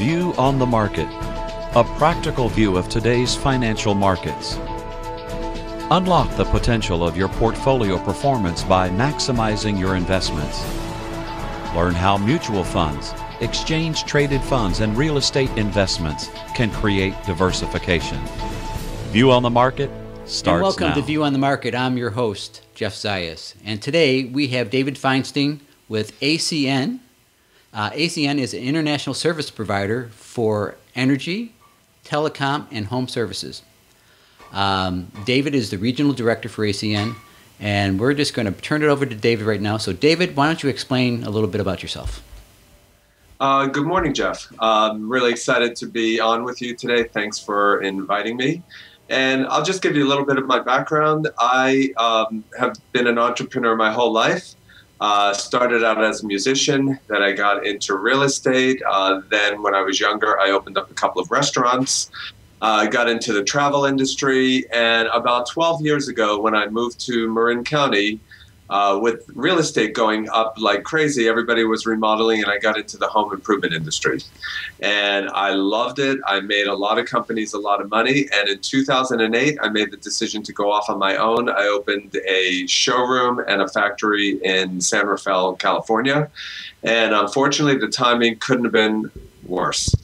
View on the Market, a practical view of today's financial markets. Unlock the potential of your portfolio performance by maximizing your investments. Learn how mutual funds, exchange-traded funds, and real estate investments can create diversification. View on the Market starts now. And welcome to View on the Market. I'm your host, Jeff Zayas. And today we have David Feinstein with ACN. ACN is an international service provider for energy, telecom, and home services. David is the regional director for ACN, and we're just going to turn it over to David right now. So David, why don't you explain a little bit about yourself? Good morning, Jeff. I'm really excited to be on with you today. Thanks for inviting me. And I'll just give you a little bit of my background. I have been an entrepreneur my whole life. Started out as a musician, then I got into real estate. Then when I was younger, I opened up a couple of restaurants. Got into the travel industry. And about 12 years ago, when I moved to Marin County, with real estate going up like crazy, everybody was remodeling, and I got into the home improvement industry. And I loved it. I made a lot of companies a lot of money. And in 2008, I made the decision to go off on my own. I opened a showroom and a factory in San Rafael, California. And unfortunately, the timing couldn't have been worse.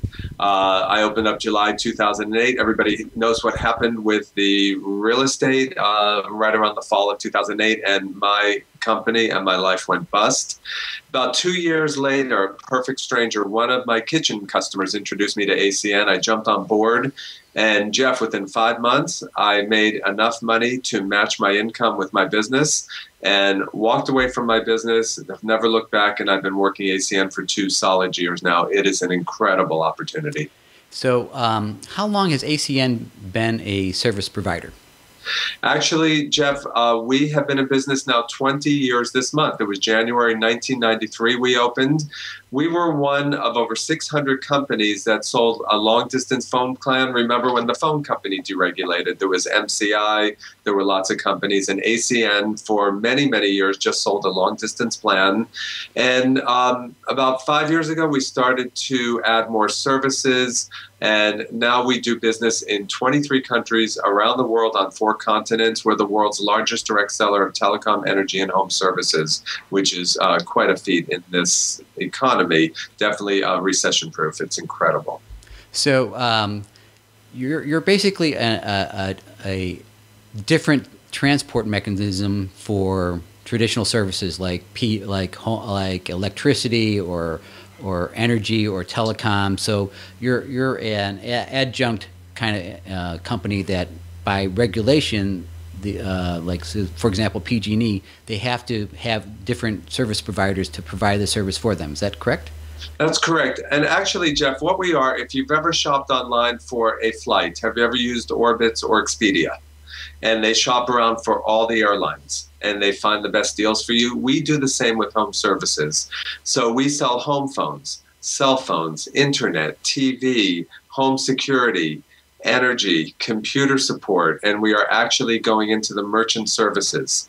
I opened up July 2008. Everybody knows what happened with the real estate right around the fall of 2008, and my company and my life went bust. About 2 years later, a perfect stranger, one of my kitchen customers, introduced me to ACN. I jumped on board, and Jeff, within 5 months, I made enough money to match my income with my business and walked away from my business. I've never looked back, and I've been working ACN for 2 solid years now. It is an incredible opportunity. So how long has ACN been a service provider? Actually, Jeff, we have been in business now 20 years this month. It was January 1993 we opened. We were one of over 600 companies that sold a long-distance phone plan. Remember when the phone company deregulated? There was MCI, there were lots of companies, and ACN for many, many years just sold a long-distance plan. And about 5 years ago, we started to add more services, and now we do business in 23 countries around the world on 4 continents. We're the world's largest direct seller of telecom, energy, and home services, which is quite a feat in this economy. Definitely recession-proof. It's incredible. So you're basically a different transport mechanism for traditional services like electricity or energy or telecom. So you're an adjunct kind of company that, by regulation, for example, PG&E, they have to have different service providers to provide the service for them. Is that correct? That's correct. And actually, Jeff, what we are, if you've ever shopped online for a flight, have you ever used Orbitz or Expedia? And they shop around for all the airlines, and they find the best deals for you. We do the same with home services. So we sell home phones, cell phones, internet, TV, home security, energy, computer support, and we are actually going into the merchant services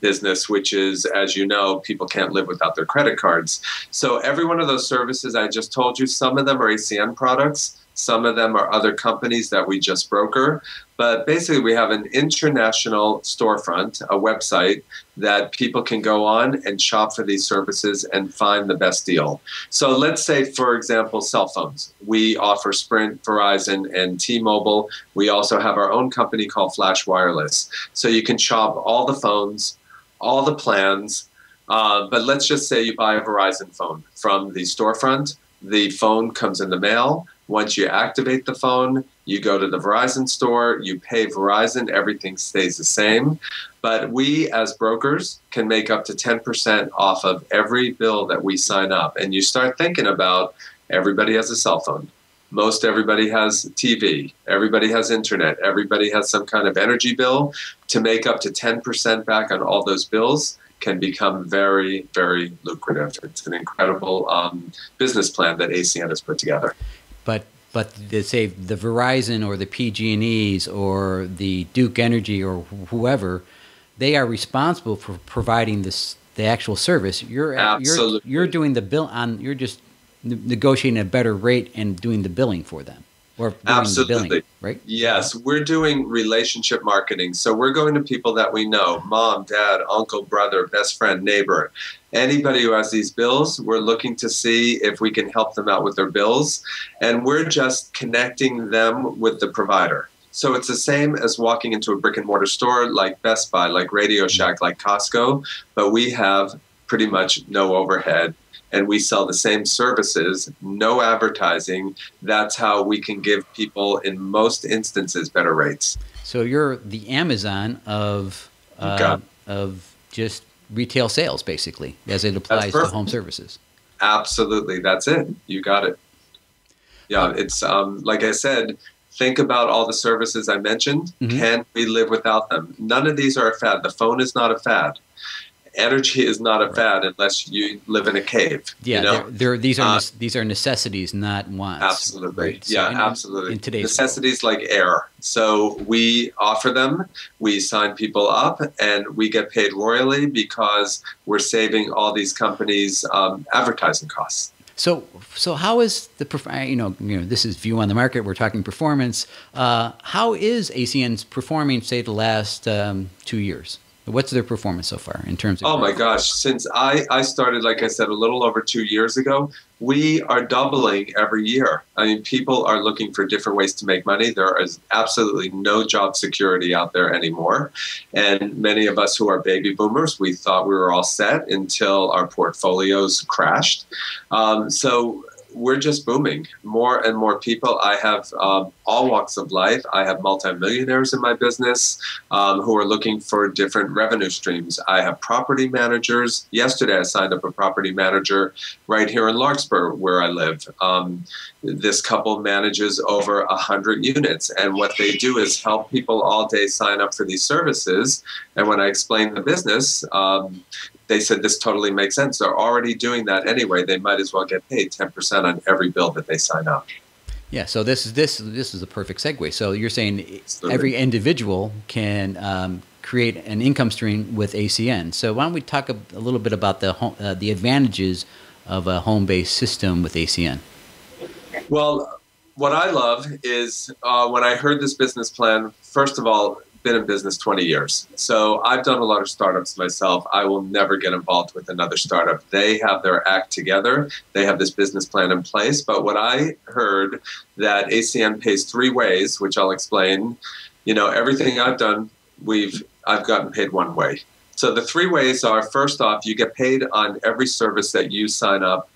business, which is, as you know, people can't live without their credit cards. So every one of those services I just told you, some of them are ACN products, some of them are other companies that we just broker. But basically, we have an international storefront, a website that people can go on and shop for these services and find the best deal. So let's say, for example, cell phones. We offer Sprint, Verizon, and T-Mobile. We also have our own company called Flash Wireless. So you can shop all the phones, all the plans. But let's just say you buy a Verizon phone from the storefront. The phone comes in the mail. Once you activate the phone, you go to the Verizon store, you pay Verizon, everything stays the same. But we, as brokers, can make up to 10% off of every bill that we sign up. And you start thinking about, everybody has a cell phone. Most everybody has TV. Everybody has internet. Everybody has some kind of energy bill. To make up to 10% back on all those bills can become very, very lucrative. It's an incredible business plan that ACN has put together. But they say the Verizon or the PG&Es or the Duke Energy or whoever, they are responsible for providing the actual service. You're doing the bill on. You're just negotiating a better rate and doing the billing for them, or doing Absolutely. the billing, right? Yes, we're doing relationship marketing. So we're going to people that we know, mom, dad, uncle, brother, best friend, neighbor. Anybody who has these bills, we're looking to see if we can help them out with their bills. And we're just connecting them with the provider. So it's the same as walking into a brick and mortar store like Best Buy, like Radio Shack, like Costco, but we have pretty much no overhead. And we sell the same services, no advertising. That's how we can give people, in most instances, better rates. So you're the Amazon of just retail sales, basically, as it applies to home services. Absolutely, that's it. You got it. Yeah, it's like I said. Think about all the services I mentioned. Mm-hmm. Can we live without them? None of these are a fad. The phone is not a fad. Energy is not a fad unless you live in a cave. Yeah, these are necessities, not wants. Absolutely. Right? So absolutely. In today's necessities world. Like air. So we offer them, we sign people up, and we get paid royally because we're saving all these companies advertising costs. So how is the this is View on the Market. We're talking performance. How is ACN's performing, say, the last 2 years? What's their performance so far in terms of? Oh my gosh! Since I started, like I said, a little over 2 years ago, we are doubling every year. I mean, people are looking for different ways to make money. There is absolutely no job security out there anymore. And many of us who are baby boomers, we thought we were all set until our portfolios crashed. So we're just booming. More and more people. I have all walks of life. I have multimillionaires in my business who are looking for different revenue streams. I have property managers. Yesterday, I signed up a property manager right here in Larkspur, where I live. This couple manages over 100 units. And what they do is help people all day sign up for these services. And when I explain the business, they said this totally makes sense. They're already doing that anyway. They might as well get paid 10% on every bill that they sign up. Yeah. So this is a perfect segue. So you're saying every individual can create an income stream with ACN. So why don't we talk a little bit about the advantages of a home-based system with ACN? Well, what I love is when I heard this business plan. First of all, been in business 20 years. So I've done a lot of startups myself. I will never get involved with another startup. They have their act together. They have this business plan in place. But what I heard that ACN pays 3 ways, which I'll explain. Everything I've done, I've gotten paid 1 way. So the 3 ways are, first off, you get paid on every service that you sign up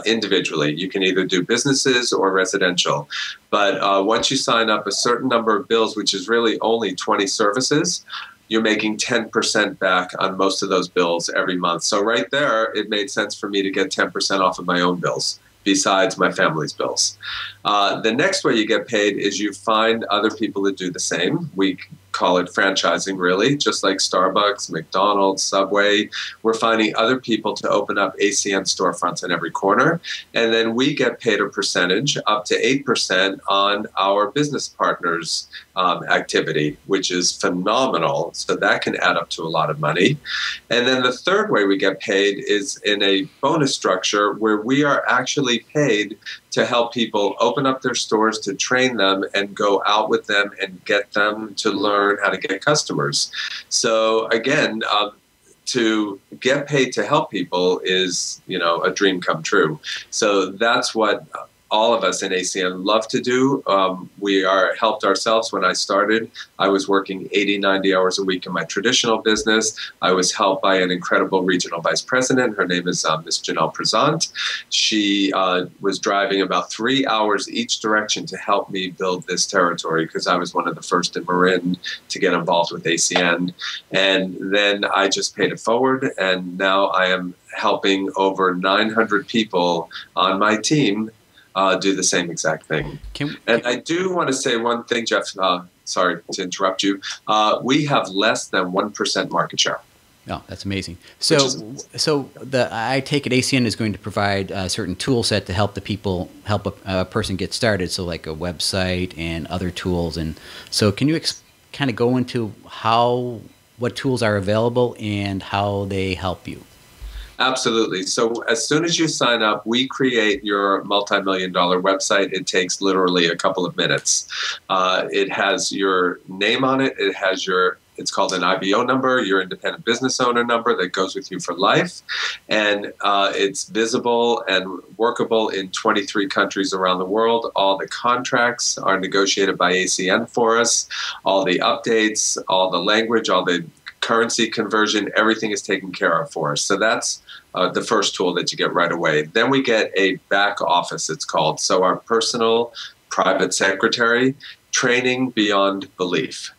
individually. You can either do businesses or residential. But once you sign up a certain number of bills, which is really only 20 services, you're making 10% back on most of those bills every month. So right there, it made sense for me to get 10% off of my own bills, besides my family's bills. The next way you get paid is you find other people that do the same. We call it franchising, really, just like Starbucks, McDonald's, Subway. We're finding other people to open up ACN storefronts in every corner. And then we get paid a percentage, up to 8%, on our business partners' activity, which is phenomenal. So that can add up to a lot of money. And then the third way we get paid is in a bonus structure where we are actually paid to help people open up their stores, to train them and go out with them and get them to learn how to get customers. So again, to get paid to help people is, a dream come true. So that's what all of us in ACN love to do. We are helped ourselves. When I started, I was working 80, 90 hours a week in my traditional business. I was helped by an incredible regional vice president. Her name is Ms. Janelle Prezant. She was driving about 3 hours each direction to help me build this territory because I was one of the first in Marin to get involved with ACN. And then I just paid it forward, and now I am helping over 900 people on my team do the same exact thing. And I do want to say one thing, Jeff. Sorry to interrupt you. We have less than 1% market share. Oh, that's amazing. So I take it ACN is going to provide a certain tool set to help a person get started. So like a website and other tools. And so can you kind of go into what tools are available and how they help you? Absolutely. So as soon as you sign up, we create your multi-million-dollar website. It takes literally a couple of minutes. It has your name on it. It has it's called an IBO number, your independent business owner number that goes with you for life. And it's visible and workable in 23 countries around the world. All the contracts are negotiated by ACN for us. All the updates, all the language, all the currency conversion, everything is taken care of for us. So that's the first tool that you get right away. Then we get a back office, it's called. So our personal private secretary, training beyond belief.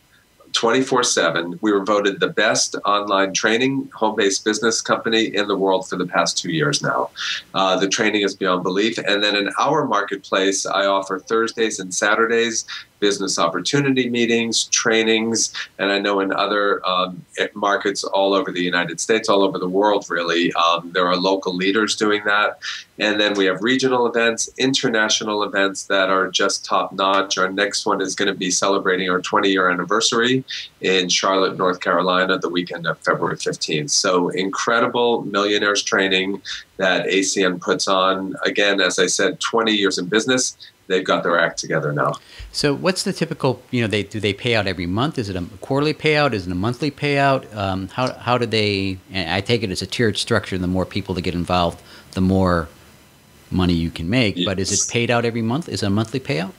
24/7. We were voted the best online training home-based business company in the world for the past 2 years now. The training is beyond belief. And then in our marketplace, I offer Thursdays and Saturdays business opportunity meetings, trainings, and I know in other markets all over the United States, all over the world, really, there are local leaders doing that. And then we have regional events, international events that are just top-notch. Our next one is going to be celebrating our 20-year anniversary in Charlotte, North Carolina, the weekend of February 15th. So incredible millionaires training that ACN puts on. Again, as I said, 20 years in business. They've got their act together now. So what's the typical, do they pay out every month? Is it a quarterly payout? Is it a monthly payout? How do they, and I take it as a tiered structure, the more people that get involved, the more money you can make. Yes. But is it paid out every month? Is it a monthly payout?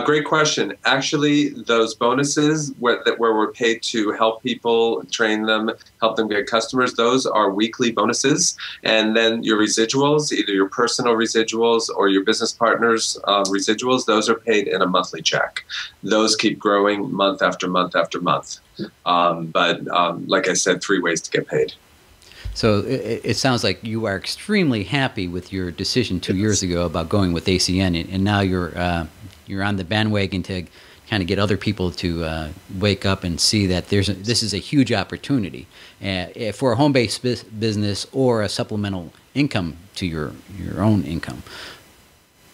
Great question. Actually, those bonuses where we're paid to help people, train them, help them get customers, those are weekly bonuses. And then your residuals, either your personal residuals or your business partners' residuals, those are paid in a monthly check. Those keep growing month after month after month. But like I said, 3 ways to get paid. So it sounds like you are extremely happy with your decision 2 years ago about going with ACN, and now you're on the bandwagon to kind of get other people to wake up and see that this is a huge opportunity for a home-based business or a supplemental income to your own income.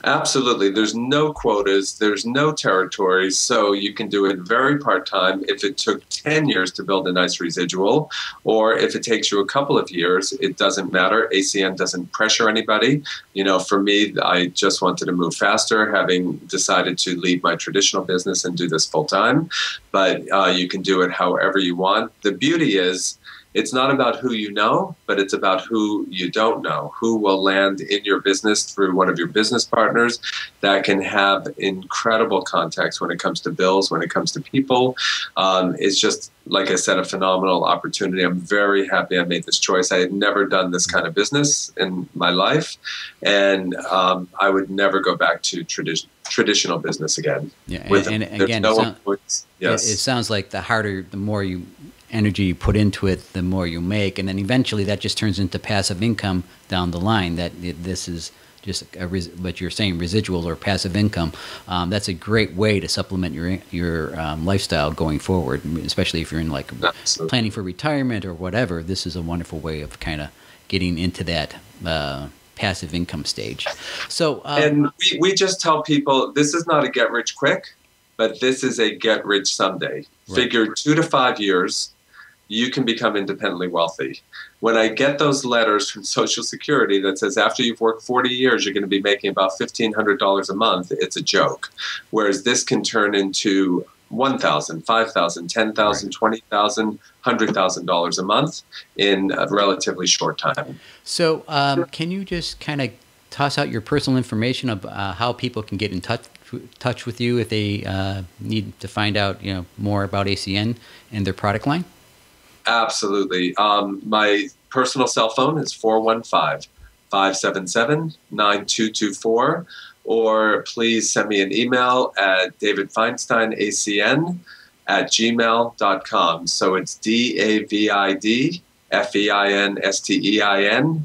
Absolutely. There's no quotas. There's no territories. So you can do it very part-time. If it took 10 years to build a nice residual, or if it takes you a couple of years, it doesn't matter. ACN doesn't pressure anybody. For me, I just wanted to move faster, having decided to leave my traditional business and do this full-time. But you can do it however you want. The beauty is, it's not about who you know, but it's about who you don't know, who will land in your business through one of your business partners that can have incredible contacts when it comes to bills, when it comes to people. It's just, like I said, a phenomenal opportunity. I'm very happy I made this choice. I had never done this kind of business in my life, and I would never go back to traditional business again. Yeah, and again, yes. It sounds like the more energy you put into it, the more you make, and then eventually that just turns into passive income down the line. This is just what you're saying, residual or passive income. That's a great way to supplement your lifestyle going forward, especially if you're in planning for retirement or whatever. This is a wonderful way of kind of getting into that passive income stage. So, and we just tell people this is not a get rich quick, but this is a get rich someday. Right. Figure 2 to 5 years. You can become independently wealthy. When I get those letters from Social Security that says after you've worked 40 years, you're going to be making about $1,500 a month, it's a joke. Whereas this can turn into $1,000, $5,000, $10,000, $20,000, $100,000 a month in a relatively short time. So can you just kind of toss out your personal information of how people can get in touch with you if they need to find out more about ACN and their product line? Absolutely. My personal cell phone is 415-577-9224, or please send me an email at davidfeinsteinacn@gmail.com. So it's DAVIDFEINSTEIN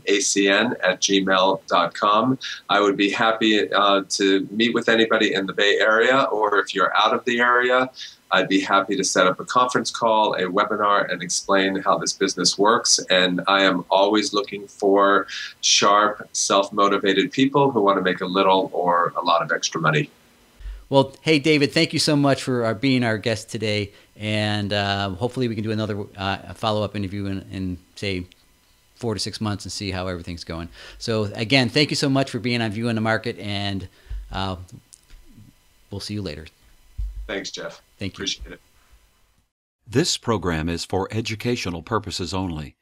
ACN@gmail.com. I would be happy to meet with anybody in the Bay Area, or if you're out of the area, I'd be happy to set up a conference call, a webinar, and explain how this business works. And I am always looking for sharp, self-motivated people who want to make a little or a lot of extra money. Well, hey, David, thank you so much for being our guest today. And hopefully we can do another follow-up interview in, say, 4 to 6 months and see how everything's going. So again, thank you so much for being on View in the Market, and we'll see you later. Thanks, Jeff. Thank you. Appreciate it. This program is for educational purposes only.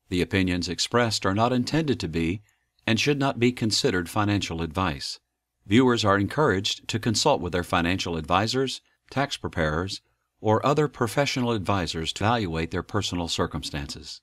The opinions expressed are not intended to be and should not be considered financial advice. Viewers are encouraged to consult with their financial advisors, tax preparers, or other professional advisors to evaluate their personal circumstances.